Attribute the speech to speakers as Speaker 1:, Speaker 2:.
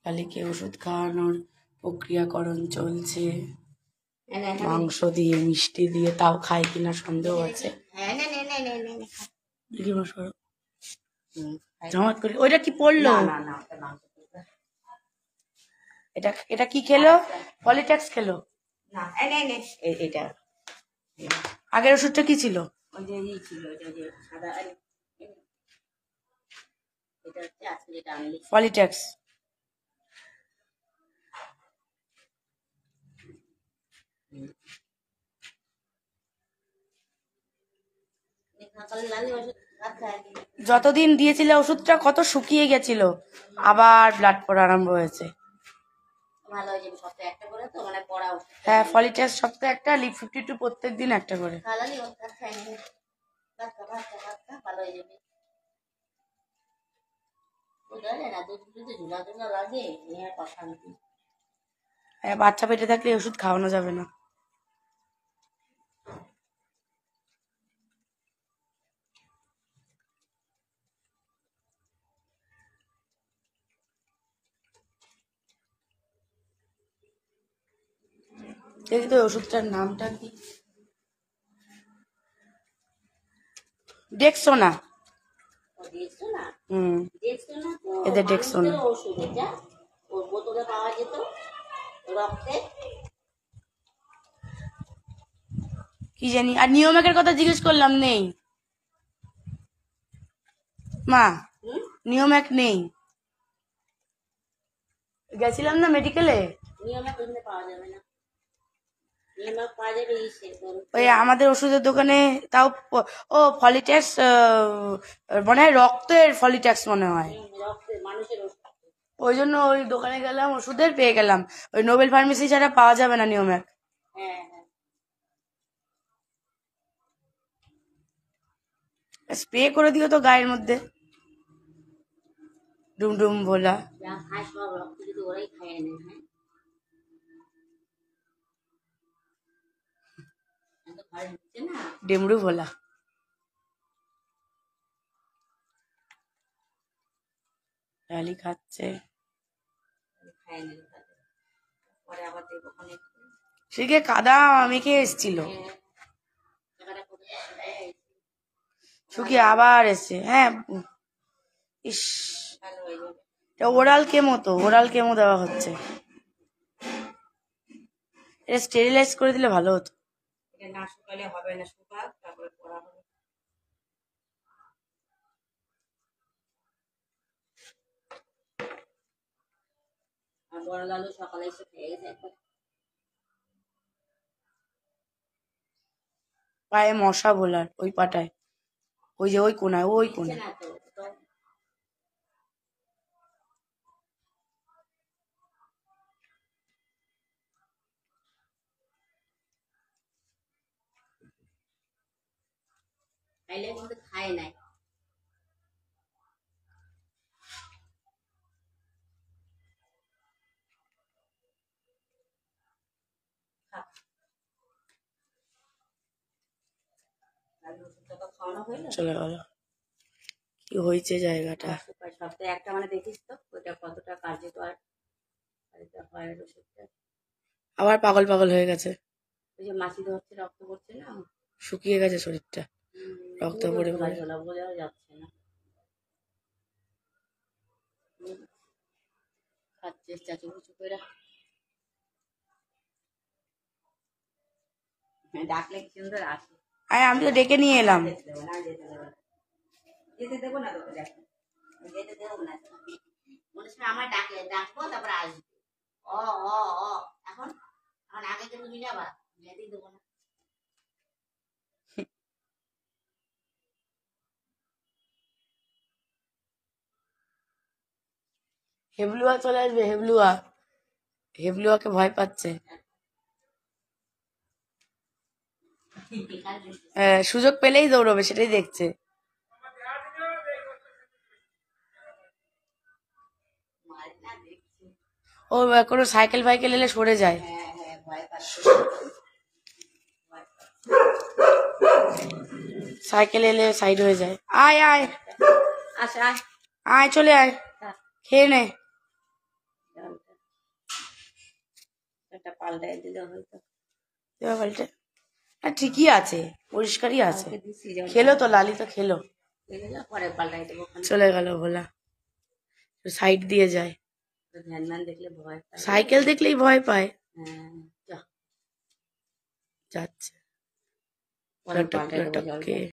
Speaker 1: লালিকে ওষুধ খাওয়ানোর প্রক্রিয়াকরণ চলছে। মাংস দিয়ে মিষ্টি দিয়ে, তাও খায় কিনা সন্দেহ আছে। জমাত করে ওইটা কি পড়লো? এটা এটা কি খেলো? পলিট্যাক্স খেলো? এটা আগের ওষুধটা কি ছিল? পলিট্যাক্স। যতদিন দিয়েছিলে ওষুধটা কত শুকিয়ে গেছিল, আবার ব্লাড পড়া আরম্ভ হয়েছে। হ্যাঁ, ফলিট্যাক্স সপ্তাহে একটা, লিপ 52 প্রত্যেক দিন একটা করে। হ্যাঁ, বাচ্চা পেটে থাকলে ওষুধ খাওয়ানো যাবে না। দেখি তো ওষুধটার নামটা কি। ডেক্সোনা। এদের ডেক্সোনা। কি জানি। আর নিয়মের কথা জিজ্ঞেস করলাম, নেই মা, নিয়মেক নেই। গেছিলাম না মেডিকেলে, ওই আমাদের ওষুধের দোকানে। তাও ও ফলিট্যাক্স মনে হয় রক্তের ফলিট্যাক্স মনে হয়। ওই জন্য ওই দোকানে গেলাম, ওষুধের পেয়ে গেলাম। ওই নোবেল ফার্মেসি ছাড়া পাওয়া যাবে না নিয়মেক। স্প্রে করে দিও তো গায়ের মধ্যে, ডুমডুম ভোলা। ডেমরু ভোলা। ডালি খাচ্ছে। সেদিকে কাদা মেখে এসছিল, শুকিয়ে আবার এসছে। হ্যাঁ, ইস, ওরাল কেমো তো, ওরাল কেমো দেওয়া হচ্ছে। এটা স্টেরিলাইজ করে দিলে ভালো হতো। না শুকালে হবে না, শুকাক তারপরে পড়া হবে। আর বড় লালু সকালে এসে খেয়ে গেছে। পায়ে মশা বোলার, ওই পাটায়, ওই যে ওই কোনায়, ওই কোনায়। খায় নাই। চলে গেল। কি হয়েছে জায়গাটা? সপ্তাহে একটা মানে দেখিস তো ওইটা কতটা কার্যকর। আবার পাগল পাগল হয়ে গেছে। ওই যে মাছি ধরছে, রক্ত পড়ছে না, শুকিয়ে গেছে শরীরটা, রক্ত পড়ে পড়ে বোঝা যাচ্ছে না। খাচ্ছে চাচু কিছু করে, ডাকলে কি সুন্দর আসে। আরে আমি তো ডেকে নিয়ে এলাম। যেতে দেবো না তোকে, দেখো যেতে দেবো না। মনে হয় আমার ডাকলে ডাকবো তারপর আসবে। ও ও ও এখন এখন আগে তো তুমি যাবা, যেতে দেবো না। হেবলুয়া চলে আসবে, হেবলুয়া। হেবলুয়াকে ভয় পাচ্ছে। সুযোগ পেলেই দৌড়বে, সেটাই দেখছে। ও কোনো সাইকেল ফাইকেল এলে সরে যায়। সাইকেল এলে সাইড হয়ে যায়। আয় আয় আয়, চলে আয়, খেয়ে নে। এটা পাল্টাই দিলে হয়তো
Speaker 2: এবার পাল্টে হ্যাঁ ঠিকই আছে, পরিষ্কারই আছে।
Speaker 1: কালকে দিছি যেমন
Speaker 2: খেলো তো, লালি তো খেলো,
Speaker 1: পরে পাল্টাই দেবো ওখানে।
Speaker 2: চলে গেল ভোলা, সাইড দিয়ে যায়।
Speaker 1: ভ্যান ম্যান দেখলে ভয় পায়।
Speaker 2: সাইকেল দেখলেই ভয় পায়।
Speaker 1: হ্যাঁ
Speaker 2: যাচ্ছে
Speaker 1: পরে পাল্টাই দেবো
Speaker 2: লটকে।
Speaker 1: জলটা।